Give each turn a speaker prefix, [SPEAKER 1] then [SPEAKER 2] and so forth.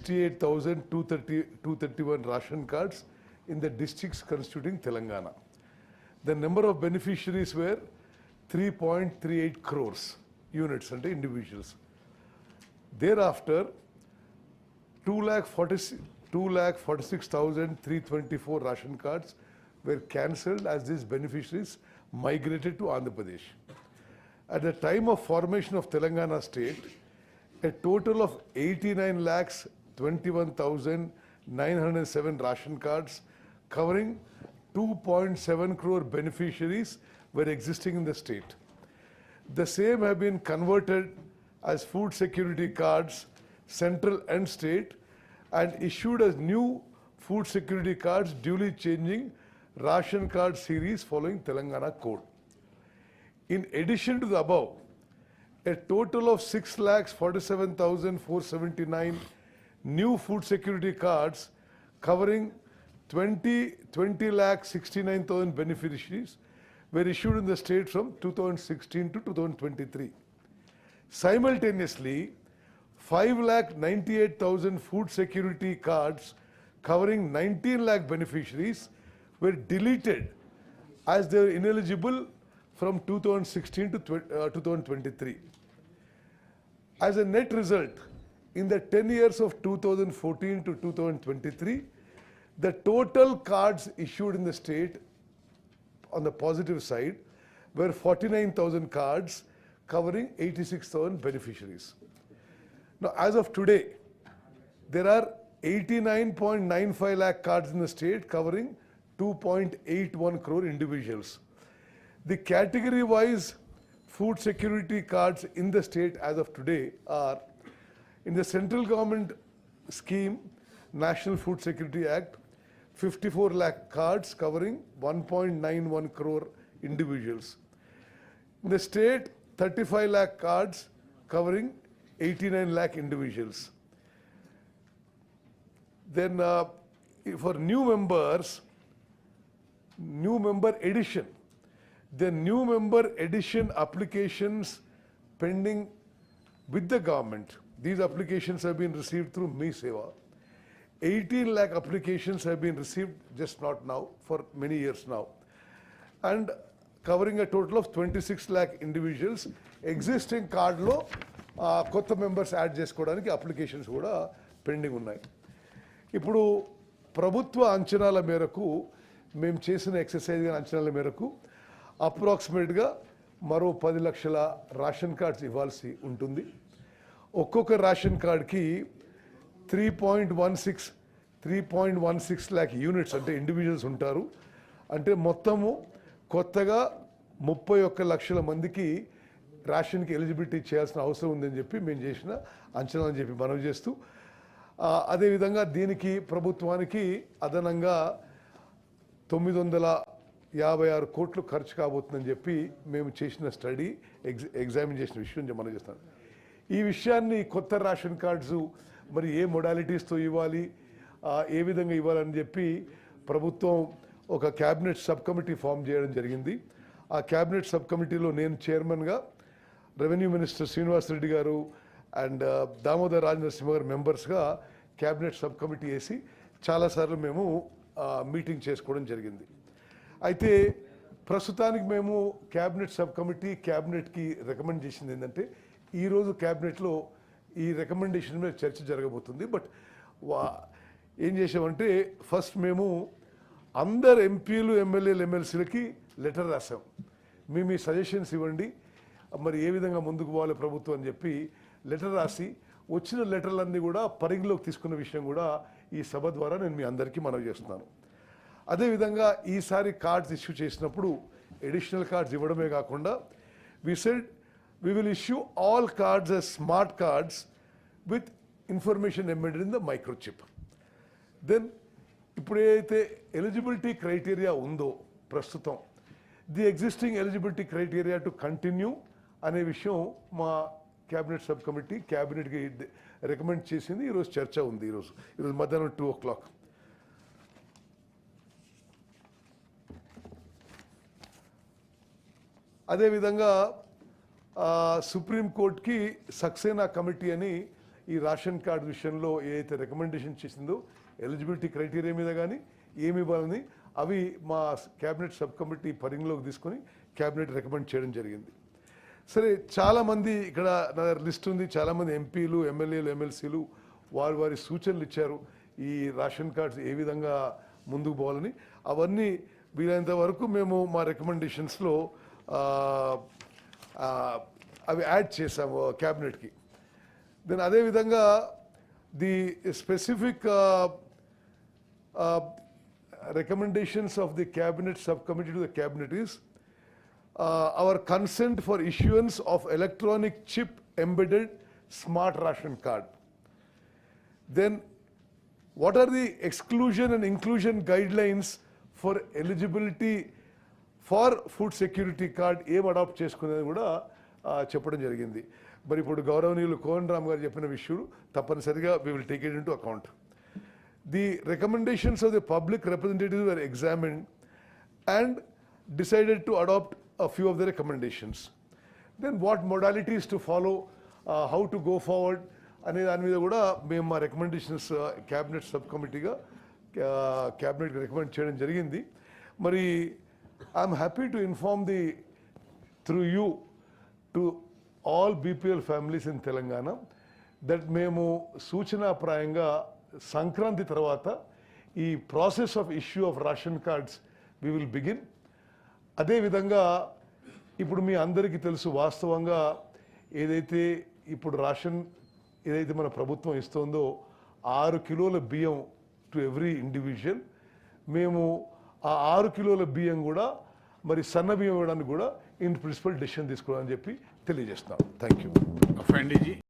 [SPEAKER 1] 231 ration cards in the districts constituting Telangana. The number of beneficiaries were 3.38 crores units and individuals. Thereafter, 2,46,324 ration cards were cancelled as these beneficiaries migrated to Andhra Pradesh. At the time of formation of Telangana state, a total of 89,21,907 ration cards covering 2.7 crore beneficiaries were existing in the state. The same have been converted as food security cards, central and state, and issued as new food security cards, duly changing ration card series following Telangana code. In addition to the above, a total of 6,47,479 new food security cards covering 20,69,000 beneficiaries were issued in the state from 2016 to 2023. Simultaneously, 5,98,000 food security cards covering 19 lakh beneficiaries were deleted as they were ineligible from 2016 to 2023. As a net result, in the 10 years of 2014 to 2023, the total cards issued in the state on the positive side were 49,000 cards covering 86,000 beneficiaries. Now, as of today, there are 89.95 lakh cards in the state covering 2.81 crore individuals. The category-wise food security cards in the state as of today are: in the central government scheme, National Food Security Act, 54 lakh cards covering 1.91 crore individuals. In the state, 35 lakh cards covering 89 lakh individuals. Then for new members, new member addition, the new member addition applications pending with the government, these applications have been received through Me Seva. 18 lakh applications have been received, just not now, for many years now, and covering a total of 26 lakh individuals. Existing card lo కొత్త members add చేసుకోవడానికి applications కూడా pending ఉన్నాయి. ఇప్పుడు ప్రభుత్వ అంచనాల మేరకు, మేము చేసిన ఎక్సర్సైజ్ అంచనాల మేరకు అప్రాక్సిమేట్గా మరో 10 లక్షల రేషన్ కార్డ్స్ ఇవ్వాల్సి ఉంటుంది. ఒక్కొక్క రేషన్ కార్డ్కి 3.16 ల్యాక్ యూనిట్స్ అంటే ఇండివిజువల్స్ ఉంటారు. అంటే మొత్తము కొత్తగా 31 లక్షల మందికి రేషన్కి ఎలిజిబిలిటీ చేయాల్సిన అవసరం ఉందని చెప్పి మేము చేసిన అంచనా అని చెప్పి మనవి చేస్తూ, అదేవిధంగా దీనికి ప్రభుత్వానికి అదనంగా 956 కోట్లు ఖర్చు కాబోతుందని చెప్పి మేము చేసిన స్టడీ ఎగ్జామిన్ చేసిన విషయం మనం చేస్తాను. ఈ విషయాన్ని కొత్త రేషన్ కార్డ్స్ మరి ఏ మొడాలిటీస్తో ఇవ్వాలి, ఏ విధంగా ఇవ్వాలని చెప్పి ప్రభుత్వం ఒక క్యాబినెట్ సబ్ కమిటీ ఫామ్ చేయడం జరిగింది. ఆ క్యాబినెట్ సబ్ కమిటీలో నేను చైర్మన్గా, రెవెన్యూ మినిస్టర్ శ్రీనివాస్ రెడ్డి గారు అండ్ దామోదర్ రాజనరసింహ గారు మెంబర్స్గా క్యాబినెట్ సబ్ కమిటీ వేసి చాలాసార్లు మేము మీటింగ్ చేసుకోవడం జరిగింది. అయితే ప్రస్తుతానికి మేము క్యాబినెట్ సబ్ కమిటీ క్యాబినెట్కి రికమెండ్ చేసింది ఏంటంటే, ఈరోజు క్యాబినెట్లో ఈ రికమెండేషన్ మీద చర్చ జరగబోతుంది. బట్ ఏం చేసామంటే, ఫస్ట్ మేము అందరు ఎంపీలు, ఎమ్మెల్యేలు, ఎమ్మెల్సీలకి లెటర్ రాసాం. మీ సజెషన్స్ ఇవ్వండి, మరి ఏ విధంగా ముందుకు పోవాలి ప్రభుత్వం అని చెప్పి లెటర్ రాసి, వచ్చిన లెటర్లన్నీ కూడా పరిగణలోకి తీసుకున్న విషయం కూడా ఈ సభ ద్వారా నేను మీ అందరికీ మనవి చేస్తున్నాను. అదేవిధంగా ఈసారి కార్డ్స్ ఇష్యూ చేసినప్పుడు ఎడిషనల్ కార్డ్స్ ఇవ్వడమే కాకుండా, we said we will issue all cards as smart cards with information embedded in the microchip. Then ఇప్పుడు ఏదైతే ఎలిజిబిలిటీ క్రైటీరియా ఉందో ప్రస్తుతం, the existing eligibility criteria to continue అనే విషయం మా క్యాబినెట్ సబ్ కమిటీ క్యాబినెట్కి రికమెండ్ చేసింది. ఈరోజు చర్చ ఉంది. ఈరోజు మధ్యాహ్నం 2 o'clock. అదేవిధంగా సుప్రీంకోర్టుకి సక్సేనా కమిటీ అని ఈ రేషన్ కార్డు విషయంలో ఏదైతే రికమెండేషన్ చేసిందో ఎలిజిబిలిటీ క్రైటీరియా మీద కానీ ఏమి ఇవ్వాలని అవి మా క్యాబినెట్ సబ్ కమిటీ పరిగణలోకి తీసుకొని క్యాబినెట్ రికమెండ్ చేయడం జరిగింది. సరే, చాలామంది ఇక్కడ నా లిస్ట్ ఉంది, చాలామంది ఎంపీలు, ఎమ్మెల్యేలు, ఎమ్మెల్సీలు వారి సూచనలు ఇచ్చారు ఈ రేషన్ కార్డ్స్ ఏ విధంగా ముందుకు పోవాలని. అవన్నీ వీలైనంత వరకు మేము మా రికమెండేషన్స్లో అవి యాడ్ చేసాము క్యాబినెట్కి. దెన్ అదేవిధంగా the specific recommendations of the cabinet subcommittee to the cabinet is our consent for issuance of electronic chip embedded smart ration card. Then what are the exclusion and inclusion guidelines for eligibility for food security card ఏం adapt చేసుకునేది కూడా చెప్పడం జరిగింది. మరి ఇప్పుడు గౌరవనీయులు cone Ram గారు చెప్పిన విషయం తప్పనిసరిగా we will take it into account. The recommendations of the public representatives were examined and decided to adopt a few of the recommendations. Then what modalities to follow, how to go forward అనే దాని మీద కూడా మేము మా recommendations cabinet sub కమిటీగా క్యాబినెట్కి recommend చేయడం జరిగింది. మరి I'm happy to inform the through you to all BPL families in Telangana that మేము సూచనాప్రాయంగా సంక్రాంతి తర్వాత ఈ process of issue of ration cards we will begin. అదేవిధంగా ఇప్పుడు మీ అందరికీ తెలుసు, వాస్తవంగా ఏదైతే ఇప్పుడు రేషన్ ఏదైతే మన ప్రభుత్వం ఇస్తుందో 6 కిలోల బియ్యం టు ఎవ్రీ ఇండివిజువల్, మేము ఆ 6 కిలోల బియ్యం కూడా మరి సన్న బియ్యం ఇవ్వడానికి కూడా ఇన్ ప్రిన్సిపల్ డెసిషన్ తీసుకోవాలని చెప్పి తెలియజేస్తున్నాం. Thank you.